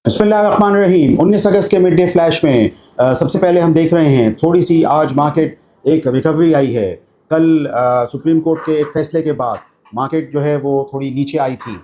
बिस्मिल्लाहिर्रहमानिर्रहीम। 19 अगस्त के mid day flash में सबसे पहले हम देख रहे हैं थोड़ी सी आज मार्केट एक रिकवरी आई है। कल सुप्रीम कोर्ट के एक फ़ैसले के बाद मार्केट जो है वो थोड़ी नीचे आई थी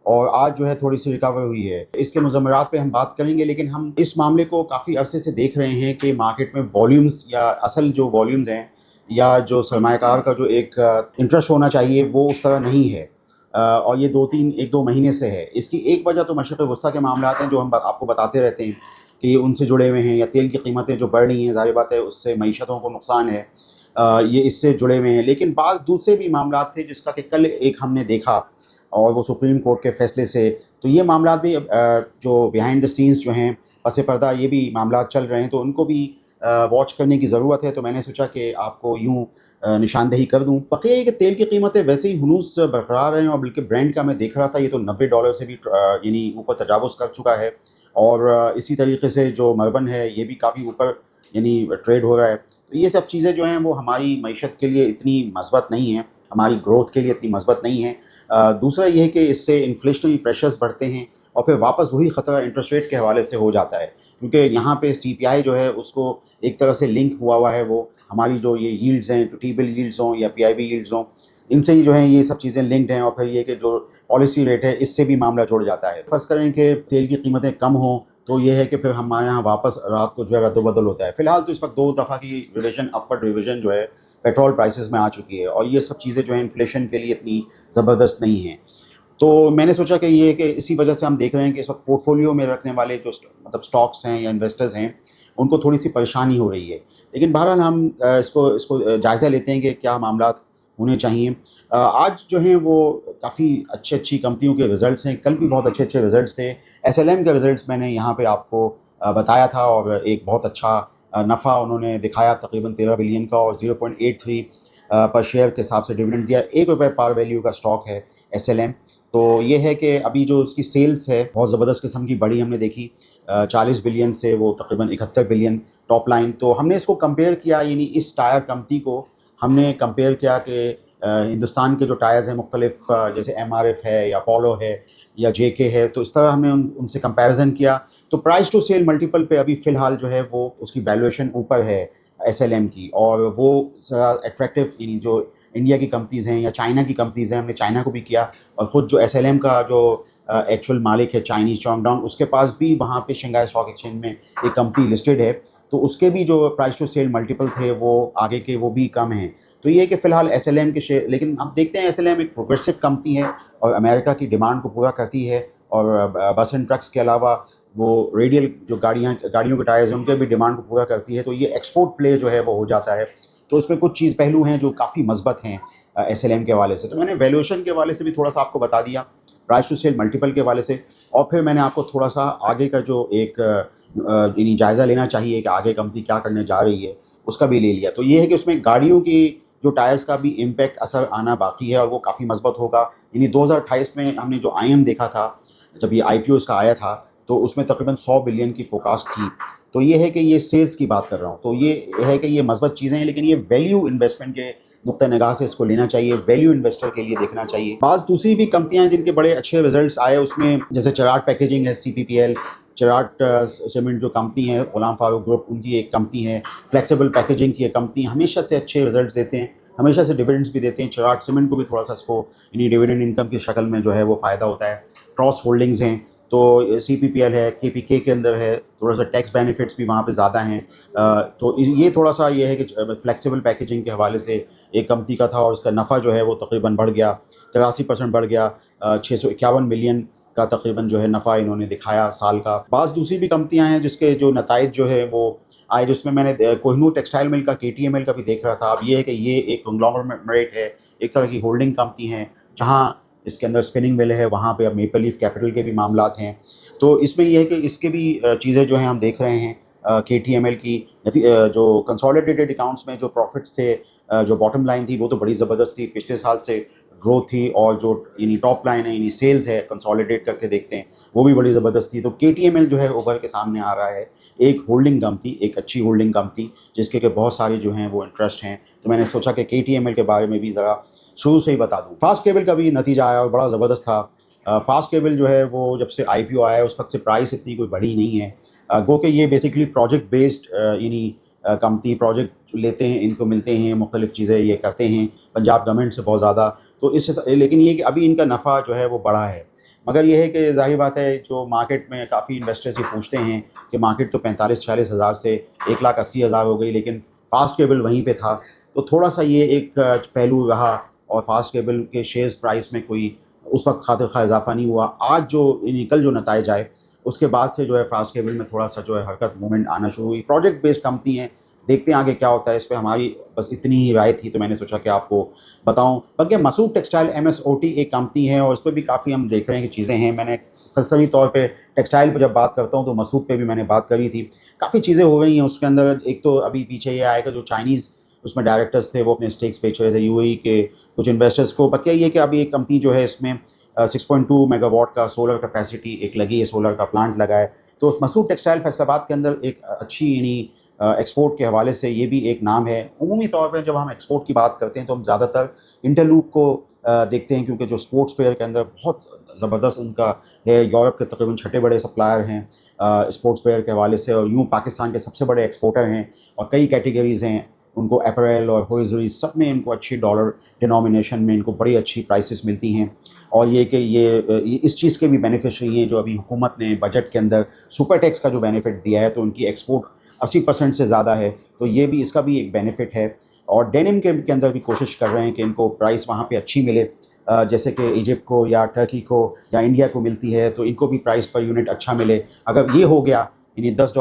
और आज जो है थोड़ी सी रिकवर हुई है। इसके मुज़म्मरात पे हम बात करेंगे, लेकिन हम इस मामले को काफ़ी अरसे से देख रहे हैं कि मार्केट में वॉल्यूम्स या असल जो वॉल्यूम्स हैं या जो सरमायाकार का जो एक इंटरेस्ट होना चाहिए वो उस तरह नहीं है। और ये एक दो महीने से है। इसकी एक वजह तो मशरक़ वस्ता के मामलात हैं जो हम आपको बताते रहते हैं कि ये उनसे जुड़े हुए हैं, या तेल की कीमतें जो बढ़ रही हैं, ज़ाहिर बात है उससे मईशतों को नुकसान है, ये इससे जुड़े हुए हैं। लेकिन बाज़ दूसरे भी मामलात थे जिसका कि कल एक हमने देखा, और वो सुप्रीम कोर्ट के फ़ैसले से, तो ये मामलात भी जो बिहाइंड द सीन्स जो हैं, पस पर्दा ये भी मामलात चल रहे हैं, तो उनको भी वॉच करने की ज़रूरत है। तो मैंने सोचा कि आपको यूँ निशानदही कर दूँ। बक़िया ये कि तेल की कीमतें वैसे ही हुनूस बरकरार हैं, और बल्कि ब्रेंट का मैं देख रहा था ये तो $90 से भी यानी ऊपर तजावुज़ कर चुका है। और इसी तरीके से जो मरबन है ये भी काफ़ी ऊपर यानी ट्रेड हो रहा है। तो ये सब चीज़ें जो हैं वो हमारी मईशत के लिए इतनी मस्बत नहीं हैं, हमारी ग्रोथ के लिए इतनी मस्बत नहीं है। दूसरा ये है कि इससे इन्फ्लेशनरी प्रेशर्स बढ़ते हैं, और फिर वापस वही ख़तरा इंटरेस्ट रेट के हवाले से हो जाता है, क्योंकि यहाँ पे CPI जो है उसको एक तरह से लिंक हुआ है। वो हमारी जो ये यील्ड्स हैं, तो T-बिल यील्ड्स हों या PIB यील्ड्स हों, इनसे ही जो है ये सब चीज़ें लिंक्ड हैं। और फिर ये कि जो पॉलिसी रेट है इससे भी मामला जुड़ जाता है। फ़र्ज़ करें कि तेल की कीमतें कम हों, तो ये है कि फिर हमारे यहाँ वापस रात को जो है रद्द-बदल होता है। फ़िलहाल तो इस वक्त 2 दफ़ा की रिविज़न, अपवर्ड रिविज़न जो है पेट्रोल प्राइसेस में आ चुकी है, और ये सब चीज़ें जो हैं इन्फ्लेशन के लिए इतनी ज़बरदस्त नहीं हैं। तो मैंने सोचा कि ये कि इसी वजह से हम देख रहे हैं कि इस वक्त पोर्टफोलियो में रखने वाले जो मतलब स्टॉक्स हैं या इन्वेस्टर्स हैं, उनको थोड़ी सी परेशानी हो रही है। लेकिन बहरहाल हम इसको जायज़ा लेते हैं कि क्या मामलात होने चाहिए। आज जो हैं वो काफ़ी अच्छी कंपनियों के रिज़ल्ट्स हैं। कल भी बहुत अच्छे अच्छे रिज़ल्ट्स थे। SLM के रिज़ल्ट्स मैंने यहाँ पे आपको बताया था, और एक बहुत अच्छा नफ़ा उन्होंने दिखाया तकरीबन 13 बिलियन का, और 0.83 पर शेयर के हिसाब से डिविडेंड दिया। ₹1 पार वैल्यू का स्टॉक है SLM। तो ये है कि अभी जो उसकी सेल्स है बहुत ज़बरदस्त किस्म की बढ़ी हमने देखी, 40 बिलियन से वो तकरीबन 71 बिलियन टॉप लाइन। तो हमने इसको कंपेयर किया, यानी इस टायर कंपनी को हमने कंपेयर किया कि हिंदुस्तान के जो टायर्स हैं मुख्तलिफ, जैसे MRF है या अपोलो है या JK है, तो इस तरह हमने उनसे कंपैरिजन किया। तो प्राइस टू सेल मल्टीपल पे अभी फ़िलहाल जो है वो उसकी वैल्यूएशन ऊपर है SLM की, और वो ज़रा अट्रैक्टिव जो इंडिया की कंपनीज़ हैं या चाइना की कंपनीज़ हैं, हमने चाइना को भी किया। और ख़ुद जो SLM का जो एक्चुअल मालिक है चाइनीज़ चोंगडोंग, उसके पास भी वहाँ पे शंघाई स्टॉक एक्सचेंज में एक कंपनी लिस्टेड है, तो उसके भी जो प्राइस टू सेल मल्टीपल थे वो आगे के वो भी कम हैं। तो ये है कि फ़िलहाल SLM के शेयर, लेकिन अब देखते हैं SLM एक प्रोग्रेसिव कंपनी है और अमेरिका की डिमांड को पूरा करती है, और बस एंड ट्रक्स के अलावा वो रेडियल जो गाड़ियों के टायर्स हैं उनके भी डिमांड को पूरा करती है। तो ये एक्सपोर्ट प्ले जो है वो हो जाता है। तो उसमें कुछ चीज़ पहलू हैं जो काफ़ी मस्बत हैं SLM के हवाले से। तो मैंने वैल्यूएशन के हवाले से भी थोड़ा सा आपको बता दिया, प्राइस टू सेल मल्टीपल के हवाले से, और फिर मैंने आपको थोड़ा सा आगे का जो एक यानी जायज़ा लेना चाहिए कि आगे कंपनी क्या करने जा रही है, उसका भी ले लिया। तो ये है कि उसमें गाड़ियों की जो टायर्स का भी इम्पैक्ट असर आना बाकी है, और वो काफ़ी मस्बत होगा। यानी 2028 में हमने जो IM देखा था, जब ये IPO इसका आया था, तो उसमें तकरीबन 100 बिलियन की फोकास्ट थी। तो ये है कि ये सेल्स की बात कर रहा हूँ, तो ये है कि ये मस्बत चीज़ें हैं, लेकिन ये वैल्यू इन्वेस्टमेंट के नुक्ता निगाह से इसको लेना चाहिए, वैल्यू इन्वेस्टर के लिए देखना चाहिए। बाज़ दूसरी भी कंपनियां जिनके बड़े अच्छे रिजल्ट्स आए, उसमें जैसे चराट पैकेजिंग है, CPPL, चराट सीमेंट जो कंपनी है, गुलाम फारूक ग्रुप, उनकी एक कंपनी है। फ्लेक्सिबल पैकेजिंग की कंपनी हमेशा से अच्छे रिजल्ट्स देते हैं, हमेशा से डिविडेंड्स भी देते हैं। चराट सीमेंट को भी थोड़ा सा इसको यानी डिविडेंड इनकम की शक्ल में जो है वो फ़ायदा होता है। क्रॉस होल्डिंग्स हैं, तो CPPL है, KPK के अंदर है, थोड़ा सा टैक्स बेनिफिट्स भी वहाँ पे ज़्यादा हैं। तो ये थोड़ा सा ये है कि फ्लेक्सिबल पैकेजिंग के हवाले से एक कंपनी का था, और उसका नफ़ा जो है वो तकरीबन बढ़ गया, 83% बढ़ गया। 651 मिलियन का तकरीबन जो है नफ़ा इन्होंने दिखाया साल का। बाज़ दूसरी भी कंपनियाँ हैं जिसके जो नताइज जो है वो आए, जिसमें मैंने कोहिनूर टेक्सटाइल मिल का, KTML का भी देख रहा था। अब ये है कि ये एक कंग्लोमरेट है, एक तरह की होल्डिंग कंपनी है, जहाँ इसके अंदर स्पिनिंग मिल है, वहाँ पे अब मेपल लीफ कैपिटल के भी मामलात हैं। तो इसमें ये है कि इसके भी चीज़ें जो हैं हम देख रहे हैं। KTML की जो कंसोलिडेटेड अकाउंट्स में जो प्रॉफिट्स थे, जो बॉटम लाइन थी वो तो बड़ी ज़बरदस्त थी, पिछले साल से ग्रोथ थी, और जो यानी टॉप लाइन है यानी सेल्स है, कंसोलिडेट करके देखते हैं, वो भी बड़ी ज़बरदस्त थी। तो KTML जो है उभर के सामने आ रहा है, एक होल्डिंग कंपनी, एक अच्छी होल्डिंग कंपनी, जिसके के बहुत सारे जो हैं वो इंटरेस्ट हैं। तो मैंने सोचा कि KTML के बारे में भी ज़रा शुरू से ही बता दूँ। फास्ट केबल का भी नतीजा आया और बड़ा ज़बरदस्त था। फास्ट केबल जो है वो जब से आईपीओ आया है उस वक्त से प्राइस इतनी कोई बढ़ी नहीं है। गो कि ये बेसिकली प्रोजेक्ट बेस्ड यानी कंपनी प्रोजेक्ट लेते हैं, इनको मिलते हैं, मुख्तलिफ़ चीज़ें ये करते हैं पंजाब गवर्नमेंट से बहुत ज़्यादा। तो लेकिन ये कि अभी इनका नफ़ा जो है वो बढ़ा है। मगर ये है कि ज़ाहिर बात है जो मार्केट में काफ़ी इन्वेस्टर्स ये पूछते हैं कि मार्केट तो 45-46 हज़ार से 1,80,000 हो गई, लेकिन फ़ास्ट केबल वहीं पे था। तो थोड़ा सा ये एक पहलू रहा और फास्ट केबल के शेयर्स प्राइस में कोई उस वक्त खातिर खा इजाफा नहीं हुआ। आज जो कल जो नताइज आए उसके बाद से जो है फास्ट केबल में थोड़ा सा जो है हरकत मूवमेंट आना शुरू हुई। प्रोजेक्ट बेस्ड कंपनी है, देखते हैं आगे क्या होता है। इस पर हमारी बस इतनी ही राय थी तो मैंने सोचा कि आपको बताऊं। बाकी मसूद टेक्सटाइल MSOT एक कंपनी है और उस पर भी काफ़ी हम देख रहे हैं कि चीज़ें हैं। मैंने सरसरी तौर पे टेक्सटाइल पर जब बात करता हूं तो मसूद पे भी मैंने बात करी थी। काफ़ी चीज़ें हो गई हैं उसके अंदर। एक तो अभी पीछे ये आएगा जो चाइनीज़ उसमें डायरेक्टर्स थे वो अपने स्टेक्स बेच रहे थे यूएई के कुछ इन्वेस्टर्स को। बाकी ये कि अभी एक कंपनी जो है इसमें 6.2 मेगावाट का सोलर कैपेसिटी एक लगी है, सोलर का प्लांट लगा है। तो उस मसूद टेक्सटाइल फैसलाबाद के अंदर एक अच्छी यानी एक्सपोर्ट के हवाले से ये भी एक नाम है। उमूमी तौर पर जब हम एक्सपोर्ट की बात करते हैं तो हम ज़्यादातर इंटरलूक को देखते हैं, क्योंकि जो स्पोर्ट्स फेयर के अंदर बहुत ज़बरदस्त उनका है। यूरोप के तकरीबन छठे बड़े सप्लायर हैं स्पोर्ट्स फेयर के हवाले से, और यूँ पाकिस्तान के सबसे बड़े एक्सपोर्टर हैं। और कई कैटेगरीज़ हैं उनको, अपैरल और होइजरी सब में इनको अच्छी डॉलर डिनोमिनेशन में इनको बड़ी अच्छी प्राइसेस मिलती हैं। और ये कि ये इस चीज़ के भी बेनिफिशरी हैं जो अभी हुकूमत ने बजट के अंदर सुपर टैक्स का जो बेनिफिट दिया है, तो उनकी एक्सपोर्ट 80% से ज़्यादा है, तो ये भी इसका भी एक बेनिफिट है। और डेनिम के अंदर भी कोशिश कर रहे हैं कि इनको प्राइस वहाँ पे अच्छी मिले, जैसे कि इजिप्ट को या टर्की को या इंडिया को मिलती है, तो इनको भी प्राइस पर यूनिट अच्छा मिले। अगर ये हो गया यानी $10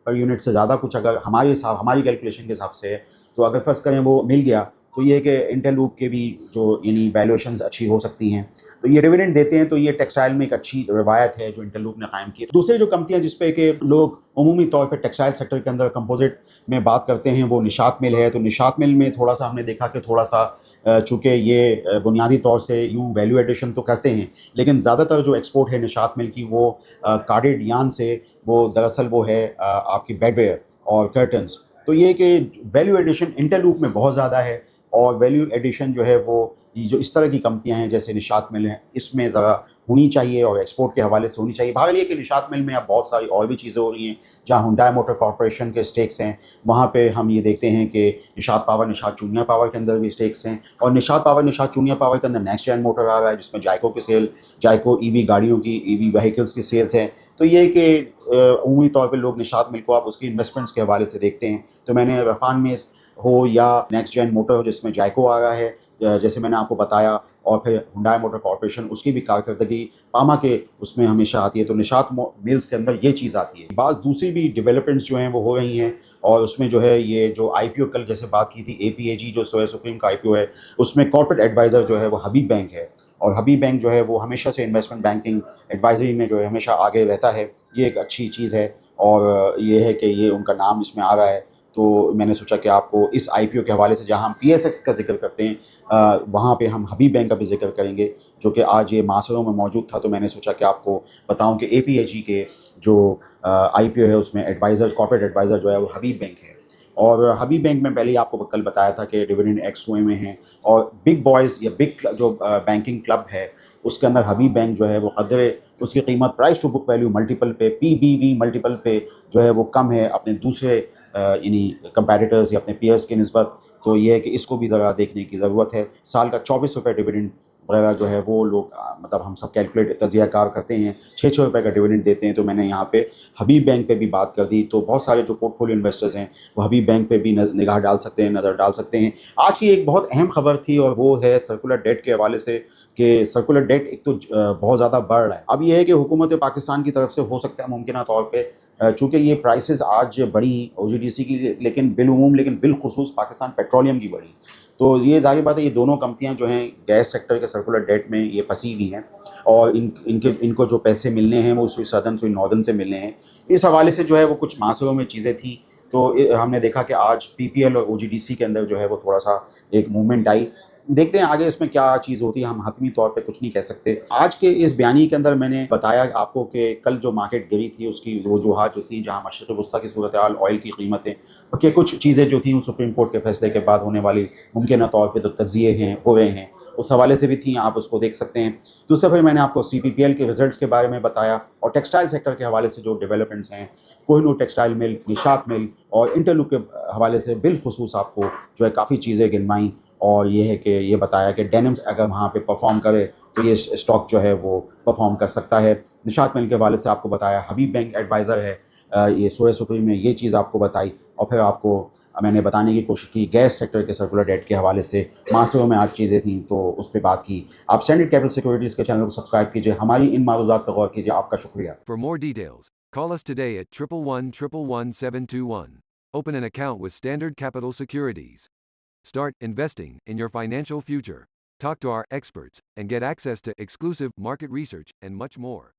पर यूनिट से ज़्यादा कुछ अगर हमारी कैलकुलेशन के हिसाब से है, तो अगर फ़र्ज़ करें वो मिल गया तो ये कि इंटरलूक के भी जो यानी वैल्यूएशंस अच्छी हो सकती हैं। तो ये डिविडेंड देते हैं, तो ये टेक्सटाइल में एक अच्छी रवायत है जो इंटरलूक ने कायम की। दूसरी जो कंपनियां जिस पे कि लोग उमूमी तौर पे टेक्सटाइल सेक्टर के अंदर कंपोजिट में बात करते हैं वो निशात मिल है। तो निशात मिल में थोड़ा सा हमने देखा कि थोड़ा सा चूँकि ये बुनियादी तौर से यूँ वैल्यू एडिशन तो करते हैं, लेकिन ज़्यादातर जो एक्सपोर्ट है निशात मिल की वो कार्डेड यान से, वो दरअसल वो है आपकी बेडवेयर और कर्टन्स। तो ये कि वैल्यू एडिशन इंटरलूक में बहुत ज़्यादा है, और वैल्यू एडिशन जो है वो ये जो इस तरह की कंपनियां हैं जैसे निशात मिल हैं इसमें ज़रा होनी चाहिए और एक्सपोर्ट के हवाले से होनी चाहिए। बहरहाल ये कि निशात मिल में अब बहुत सारी और भी चीज़ें हो रही हैं। जहाँ हुंडई मोटर कॉर्पोरेशन के स्टेक्स हैं वहाँ पे हम ये देखते हैं कि Nishat power, Nishat junior power के अंदर भी स्टेक्स हैं, और Nishat power, Nishat junior power के अंदर नेक्स्ट जेन मोटर आ रहा है जिसमें जायको की सेल, जायको ईवी गाड़ियों की, ईवी व्हीकल्स की सेल्स हैं। तो ये कि उमूमी तौर पर लोग निशात मिल को आप उसकी इन्वेस्टमेंट्स के हवाले से देखते हैं। तो मैंने रफान में हो या नेक्स्ट जेन मोटर हो जिसमें जायको आ रहा है, जैसे मैंने आपको बताया, और फिर हुंडई मोटर कॉर्पोरेशन उसकी भी कारकर्दगी पामा के उसमें हमेशा आती है। तो निशात मिल्स के अंदर ये चीज़ आती है। बात दूसरी भी डेवलपमेंट्स जो हैं वो हो रही हैं, और उसमें जो है ये जो आईपीओ कल जैसे बात की थी APAG जो सुप्रीम का आईपीओ है, उसमें कॉर्पोरेट एडवाइज़र जो है वो हबीब बैंक है। और हबीब बैंक जो है वो हमेशा से इन्वेस्टमेंट बैंकिंग एडवाइजरी में जो है हमेशा आगे रहता है। ये एक अच्छी चीज़ है, और ये है कि ये उनका नाम इसमें आ रहा है। तो मैंने सोचा कि आपको इस आईपीओ के हवाले से, जहां हम PSX का जिक्र करते हैं वहाँ पे हम हबीब बैंक का भी जिक्र करेंगे, जो कि आज ये मासरों में मौजूद था। तो मैंने सोचा कि आपको बताऊं कि APAG के जो आईपीओ है उसमें एडवाइज़र, कॉर्पोरेट एडवाइज़र जो है वो हबीब बैंक है। और हबीब बैंक में पहले ही आपको कल बताया था कि डिविडेंड एक्स हुए में हैं, और बिग बॉयज़ या बिग जो बैंकिंग क्लब है उसके अंदर हबीब बैंक जो है वो कदरे उसकी कीमत price to book value multiple पे, PBV मल्टीपल पे जो है वो कम है अपने दूसरे यानी कंपैरेटर्स या अपने पीयर्स की निस्बत। तो ये है कि इसको भी ज़रा देखने की ज़रूरत है। साल का 24 रुपये डिविडेंड वगैरह जो है वो लोग मतलब हम सब कैलकुलेट तजिया कार करते हैं, 6 रुपये का डिविडेंड देते हैं। तो मैंने यहाँ पे हबीब बैंक पे भी बात कर दी। तो बहुत सारे जो पोर्टफोलियो इन्वेस्टर्स हैं वो हबीब बैंक पे भी निगाह डाल सकते हैं, नज़र डाल सकते हैं। आज की एक बहुत अहम खबर थी और वो है सर्कुलर डेट के हवाले से, कि सर्कुलर डेट एक तो बहुत ज़्यादा बढ़ रहा है। अब ये है कि हुकूमत पाकिस्तान की तरफ से हो सकता है मुमकिन तौर पर, चूँकि ये प्राइसेस आज बढ़ी OGDC की, लेकिन लेकिन बिलखुसूस पाकिस्तान पेट्रोलियम की बढ़ी। तो ये ज़ाहिर बात है ये दोनों कंपनियां जो हैं गैस सेक्टर के सर्कुलर डेट में ये फंसी हुई हैं, और इनको जो पैसे मिलने हैं वो स्विस सदर्न स्विस नॉर्दर्न से मिलने हैं। इस हवाले से जो है वो कुछ मासलों में चीज़ें थी। तो हमने देखा कि आज PPL और OGDC के अंदर जो है वो थोड़ा सा एक मूवमेंट आई। देखते हैं आगे इसमें क्या चीज़ होती है, हम हतमी तौर पे कुछ नहीं कह सकते। आज के इस बयानी के अंदर मैंने बताया आपको कि कल जो मार्केट गिरी थी उसकी वजूहात जो थी, जहाँ मशरिक़ वस्ता की सूरत हाल, ऑयल की कीमतें, कि कुछ चीज़ें जो थी सुप्रीम कोर्ट के फैसले के बाद होने वाली मुमकिन तौर पर तो तज्ज़िये हैं हो रहे हैं, اس حوالے سے بھی تھیں, آپ اس کو دیکھ سکتے ہیں. دوسرا پھر میں نے آپ کو CPPL کے رزلٹس کے بارے میں بتایا, اور ٹیکسٹائل سیکٹر کے حوالے سے جو ڈیولپمنٹس ہیں, کوہ نور ٹیکسٹائل مل, نشاط مل اور انٹرلوک کے حوالے سے بالخصوص آپ کو جو ہے کافی چیزیں گنوائیں, اور یہ ہے کہ یہ بتایا کہ ڈینمز اگر وہاں پہ پرفارم کرے تو یہ اسٹاک جو ہے وہ پرفارم کر سکتا ہے. نشاط مل کے حوالے سے آپ کو بتایا, حبیب بینک ایڈوائزر ہے, یہ سوئے سپریم میں یہ چیز آپ کو بتائی, اور پھر آپ کو میں نے بتانے کی کوشش کی گیس سیکٹر کے سرکولر ڈیٹ کے حوالے سے معاشروں میں آج چیزیں تھیں تو اس پہ بات کی. آپ اسٹینڈرڈ کیپٹل سیکورٹیز کے چینل کو سبسکرائب کیجیے, ہماری ان معروضات پر غور کیجیے. آپ کا شکریہ. For more details, call us today at 111-111-721. Open an account with Standard Capital Securities. Start investing in your financial future. Talk to our experts and get access to exclusive market research and much more.